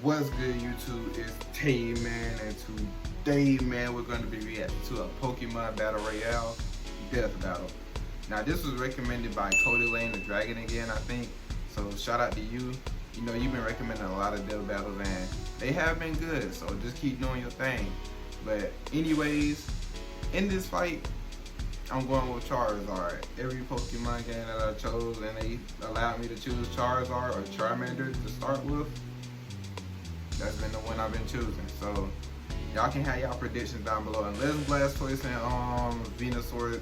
What's good, YouTube? It's Taeman, and today, man, we're going to be reacting to a Pokemon Battle Royale Death Battle. Now, this was recommended by Cody Lane, the Dragon again, I think. So, shout out to you. You know, you've been recommending a lot of Death Battles, and they have been good. So, just keep doing your thing. But, anyways, in this fight, I'm going with Charizard. Every Pokemon game that I chose, and they allowed me to choose Charizard or Charmander to start with, that's been the one I've been choosing. So y'all can have y'all predictions down below. Unless Blastoise and Venusaur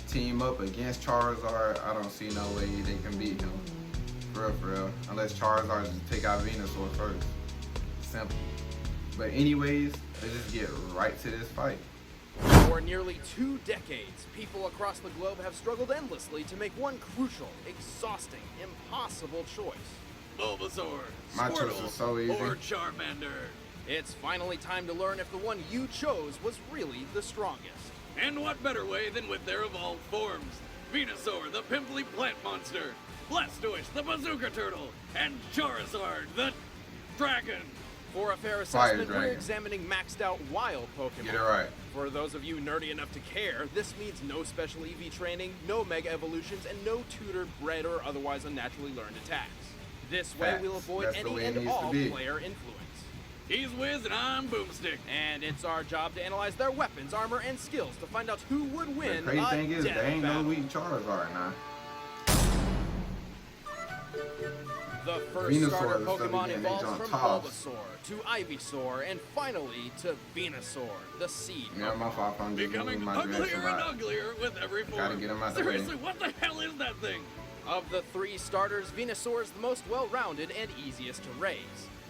team up against Charizard, I don't see no way they can beat him. For real. Unless Charizard just take out Venusaur first. Simple. But anyways, let's just get right to this fight. For nearly 2 decades, people across the globe have struggled endlessly to make one crucial, exhausting, impossible choice. Bulbasaur, My choice Squirtle, is so easy. or Charmander. It's finally time to learn if the one you chose was really the strongest. And what better way than with their evolved forms? Venusaur, the pimply plant monster, Blastoise, the bazooka turtle, and Charizard, the dragon. For a fair Fire assessment, we're Dragon. examining maxed out wild Pokemon. Get it right. For those of you nerdy enough to care, this means no special EV training, no mega evolutions, and no tutored, bred, or otherwise unnaturally learned attacks. This way Facts. we'll avoid That's the any way it and needs to all be. player influence. He's Wiz and I'm Boomstick. And it's our job to analyze their weapons, armor, and skills to find out who would win The crazy a thing is, death they ain't battle. no weak Charizard now. The first Venusaur starter is the Pokemon beginning, they evolves jump from tops. Bulbasaur to Ivysaur and finally to Venusaur, the seed. Yeah, my fault. I'm just Becoming moving my uglier direction and right. uglier with every form. Gotta get him out the way. Seriously, what the hell is that thing? Of the 3 starters, Venusaur is the most well-rounded and easiest to raise.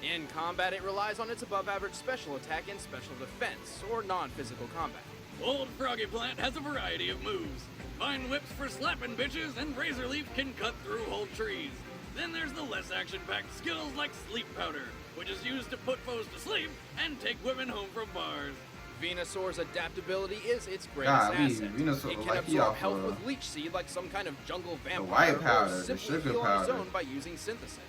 In combat, it relies on its above-average special attack and special defense, or non-physical combat. Old Froggy Plant has a variety of moves. Vine Whips for slapping bitches, and Razor Leaf can cut through whole trees. Then there's the less action-packed skills like Sleep Powder, which is used to put foes to sleep and take women home from bars. Venusaur's adaptability is its greatest Golly, asset. Venusaur It can like he absorb off health of with Leech Seed like some kind of jungle vampire, white powder, or the simply sugar heal on its powder. own by using synthesis.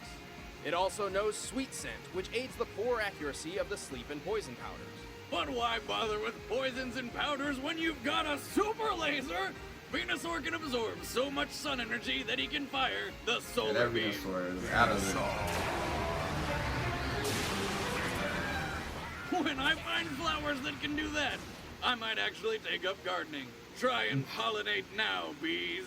It also knows Sweet Scent, which aids the poor accuracy of the sleep and poison powders. But why bother with poisons and powders when you've got a super laser? Venusaur can absorb so much sun energy that he can fire the Yeah, solar that beam. Venusaur is out of it. When I find flowers that can do that, I might actually take up gardening. Try and pollinate now, bees.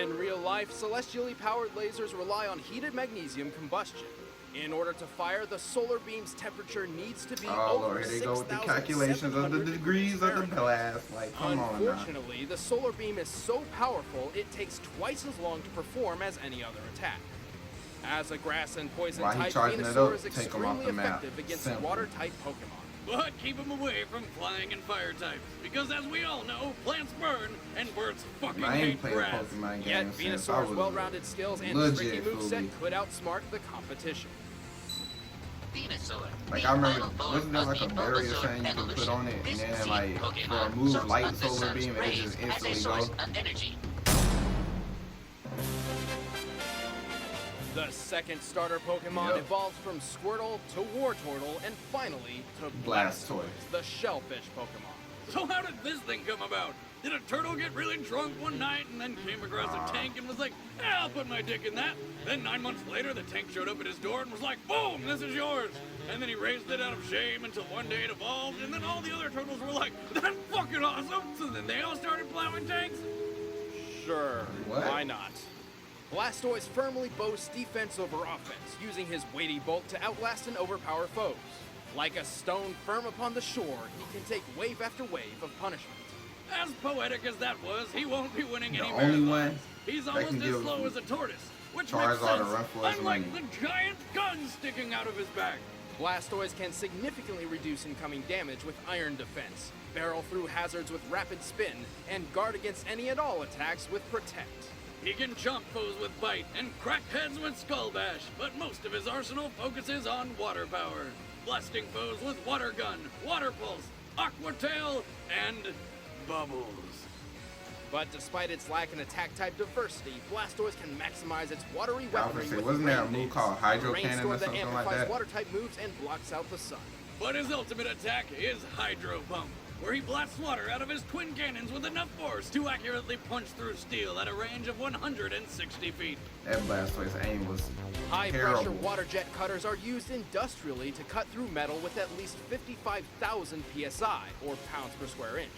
In real life, celestially powered lasers rely on heated magnesium combustion. In order to fire, the solar beam's temperature needs to be Oh over Lord, here they go with the 6,700 calculations of the degrees of the Fahrenheit. blast. Like, come on now. Unfortunately, the solar beam is so powerful, it takes twice as long to perform as any other attack. As a grass and poison Why he type, charging it Venusaur up? is Take 'em off extremely the map. effective against Simple. water-type Pokemon. But keep him away from flying and fire types, because as we all know, plants burn and birds fucking I ain't hate played grass. a Pokemon game Yet since I Venusaur's was well-rounded skills and legit tricky moveset fully. could outsmart the competition. Venusaur. Like, I remember, wasn't there like a barrier saying you could put on it, and then like, for a move light solar beam, and it just instantly go? The second starter Pokemon Yep. evolves from Squirtle to Wartortle and finally to Blastoise. the shellfish Pokemon. So how did this thing come about? Did a turtle get really drunk one night and then came across a tank and was like, "Yeah, I'll put my dick in that." Then 9 months later, the tank showed up at his door and was like, "Boom, this is yours." And then he raised it out of shame until one day it evolved, and then all the other turtles were like, "That's fucking awesome." So then they all started plowing tanks. Sure, What? why not? Blastoise firmly boasts defense over offense, using his weighty bulk to outlast and overpower foes. Like a stone firm upon the shore, he can take wave after wave of punishment. As poetic as that was, he won't be winning The any only marathons. one He's that almost can as give slow as a tortoise, which Charizard makes a sense, run for his unlike money. the giant gun sticking out of his back. Blastoise can significantly reduce incoming damage with Iron Defense, barrel through hazards with Rapid Spin, and guard against any and all attacks with Protect. He can chomp foes with Bite and crack heads with Skull Bash, but most of his arsenal focuses on water power, blasting foes with Water Gun, Water Pulse, Aqua Tail, and Bubbles. But despite its lack in attack type diversity, Blastoise can maximize its watery I was weaponry gonna say, with wasn't there a Rain move Dance, called Hydro Rain Cannon Storm or that something like amplifies that? water type moves and blocks out the sun. But his ultimate attack is Hydro Pump, where he blasts water out of his twin cannons with enough force to accurately punch through steel at a range of 160 feet. That Blastoise aim was High-pressure terrible. water jet cutters are used industrially to cut through metal with at least 55,000 psi, or pounds per square inch.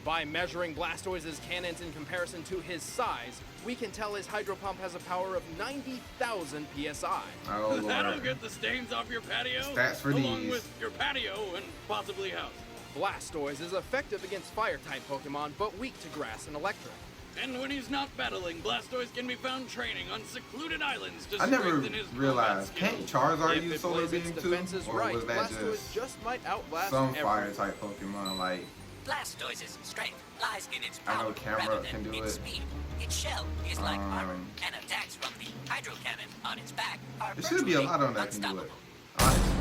By measuring Blastoise's cannons in comparison to his size, we can tell his Hydro Pump has a power of 90,000 psi. Oh That'll lord. get the stains off your patio, Stats for along these. with your patio and possibly house. Blastoise is effective against fire-type Pokemon, but weak to grass and electric. And when he's not battling, Blastoise can be found training on secluded islands to I never strengthen his realized, combat can't skills. Charizard If use it Solar plays Beam its too? defenses Or right, was that Blastoise just might outlast some everything. fire type Pokemon? Like, Blastoise's strength lies in its I know power Camera rather can than do its it. speed. Its shell is like armor, Um, and attacks from the Hydro Cannon on its back are there should be a virtually lot on that can do unstoppable. it. Honestly.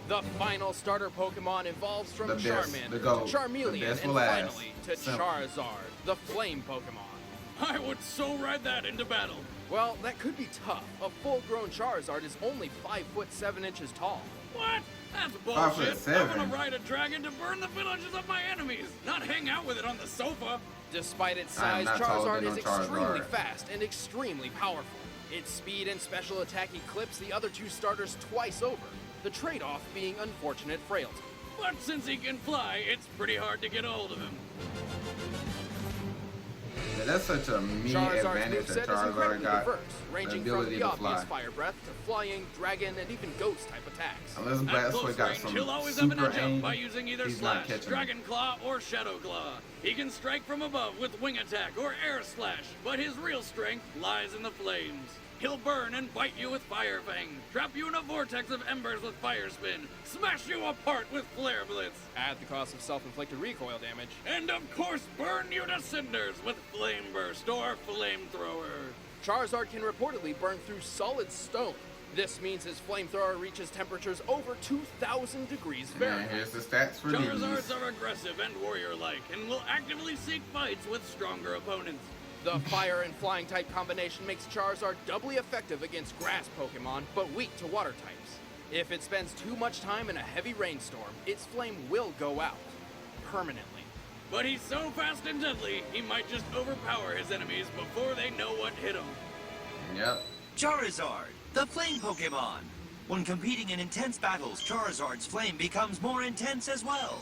The final starter Pokemon evolves from The best, Charmander the GOAT, to Charmeleon the best and will last. finally to Simple. Charizard, the flame Pokemon. I would so ride that into battle. Well, that could be tough. A full-grown Charizard is only 5 foot 7 inches tall. What? That's 5'7". bullshit. I want to ride a dragon to burn the villages of my enemies, not hang out with it on the sofa. Despite its I am size, not taller Charizard than is no Charizard. extremely fast and extremely powerful. Its speed and special attack eclipse the other two starters twice over, the trade-off being unfortunate frailty. But since he can fly, it's pretty hard to get a hold of him. Yeah, that's such a mean Charizard's advantage moveset that is Charizard incredibly got. diverse, ranging the from ability the to obvious fly. Fire Breath to flying, dragon, and even ghost type attacks. At Unless close Blastoise got range, some he'll always have an super edge up aim, by using either he's not Slash, catching Dragon Claw, or Shadow Claw. He can strike from above with Wing Attack or Air Slash, but his real strength lies in the flames. He'll burn and bite you with Fire Fang, trap you in a vortex of embers with Fire Spin, smash you apart with Flare Blitz, At the cost of self-inflicted recoil damage. and of course burn you to cinders with Flame Burst or Flamethrower. Charizard can reportedly burn through solid stone. This means his flamethrower reaches temperatures over 2,000 degrees And Fahrenheit. here's the stats for Charizards these. are aggressive and warrior-like, and will actively seek fights with stronger opponents. The fire and flying type combination makes Charizard doubly effective against grass Pokemon, but weak to water types. If it spends too much time in a heavy rainstorm, its flame will go out. Permanently. But he's so fast and deadly, he might just overpower his enemies before they know what hit him. Yep. Charizard, the flame Pokemon. When competing in intense battles, Charizard's flame becomes more intense as well.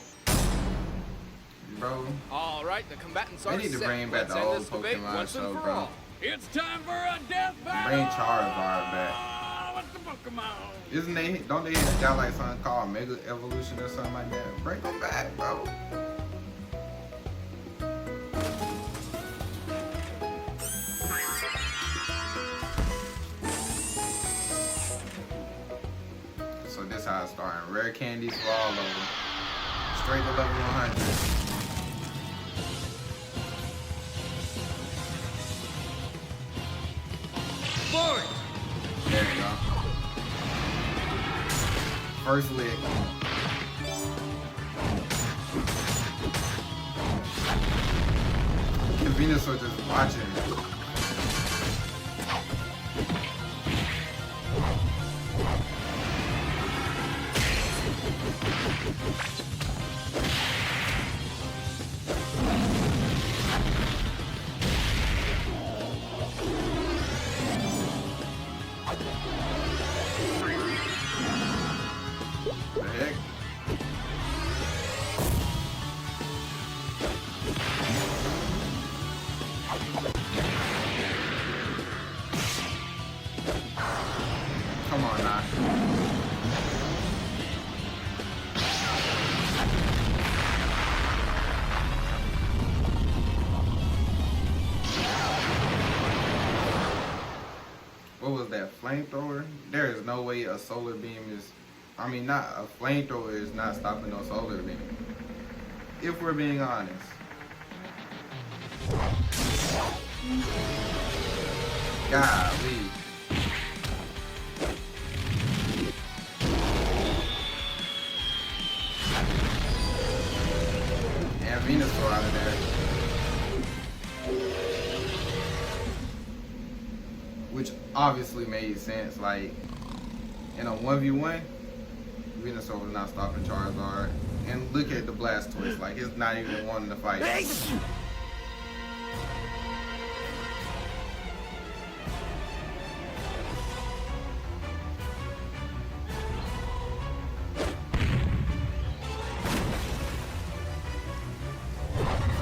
Bro, Alright, the combatants They are need to set. bring back Let's the end old this debate Pokemon once show, and for bro. all. It's time for a death battle! Bring Charizard back. With the Pokemon! don't they got like something called Mega Evolution or something like that? Bring them back, bro. So this how it's starting. Rare candies for all of them. Straight to level 100. There you go. First lick. And Venusaur just watching. The heck? Come on now. What was that, flamethrower? There is no way a solar beam is, I mean, not a flamethrower is not stopping no solar beam. If we're being honest. Golly. And Venusaur out of there. obviously made sense. Like in a 1v1, Venusaur was not stopping Charizard. And look at the Blastoise, like it's not even wanting to fight.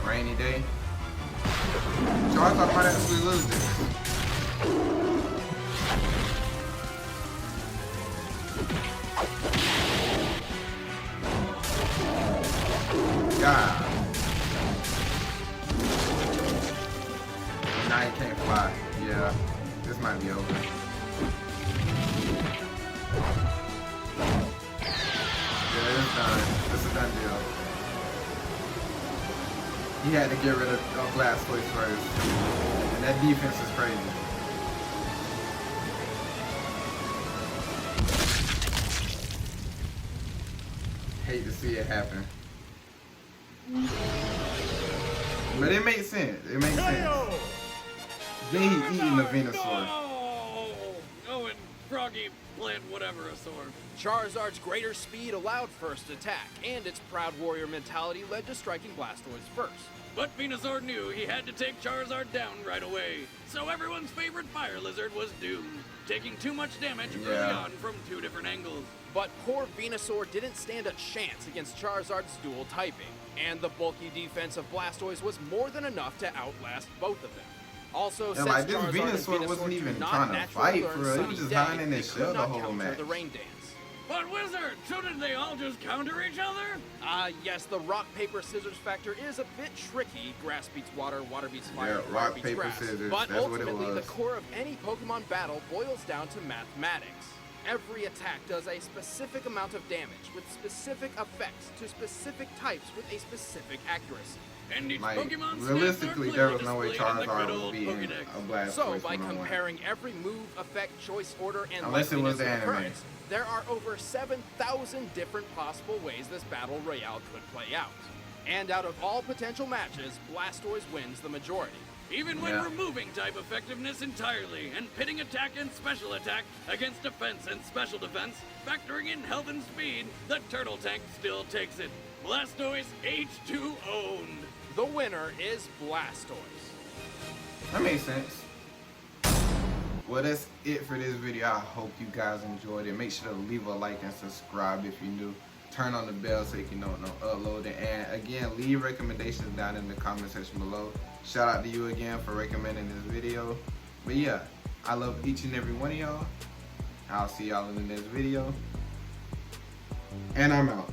Rainy day. Charizard might actually lose this. God. Now he can't fly. Yeah, this might be over. Yeah, it's done. It's a done deal. He had to get rid of Blastoise first. And that defense is crazy. Hate to see it happen. But it makes sense. It makes sense. Then he eating the Venusaur. Oh, and Froggy played whatever a sword. Charizard's greater speed allowed first attack, and its proud warrior mentality led to striking Blastoise first. But Venusaur knew he had to take Charizard down right away. So everyone's favorite fire lizard was doomed, taking too much damage early on from 2 different angles. But poor Venusaur didn't stand a chance against Charizard's dual typing, and the bulky defense of Blastoise was more than enough to outlast both of them. Also, And since like this Charizard and Venusaur wasn't do even not trying to naturally fight for learn real. He Sunny was just Day, hiding in they his could shell the not whole counter match. the rain dance. But Wizard, so did they all just counter each other? Yes, the rock, paper, scissors factor is a bit tricky. Grass beats water, water beats fire, Yeah, fire rock, beats paper, grass. scissors, But that's what it ultimately, the was. core of any Pokemon battle boils down to mathematics. Every attack does a specific amount of damage, with specific effects to specific types with a specific accuracy. And each Like, Pokemon realistically, stats are there was no way clearly displayed in the Charizard good was old beating Pokédex. a Blastoise So, by one-on-one. comparing every move, effect, choice, order, and Unless it was likeliness of anime. occurrence, there are over 7,000 different possible ways this Battle Royale could play out. And out of all potential matches, Blastoise wins the majority. Even when Yeah. removing type effectiveness entirely and pitting attack and special attack against defense and special defense, factoring in health and speed, the Turtle Tank still takes it. Blastoise H2 owned. The winner is Blastoise. That makes sense. Well, that's it for this video. I hope you guys enjoyed it. Make sure to leave a like and subscribe if you're new. Turn on the bell so you can know when I'm uploading. And again, leave recommendations down in the comment section below. Shout out to you again for recommending this video. But yeah, I love each and every one of y'all. I'll see y'all in the next video. And I'm out.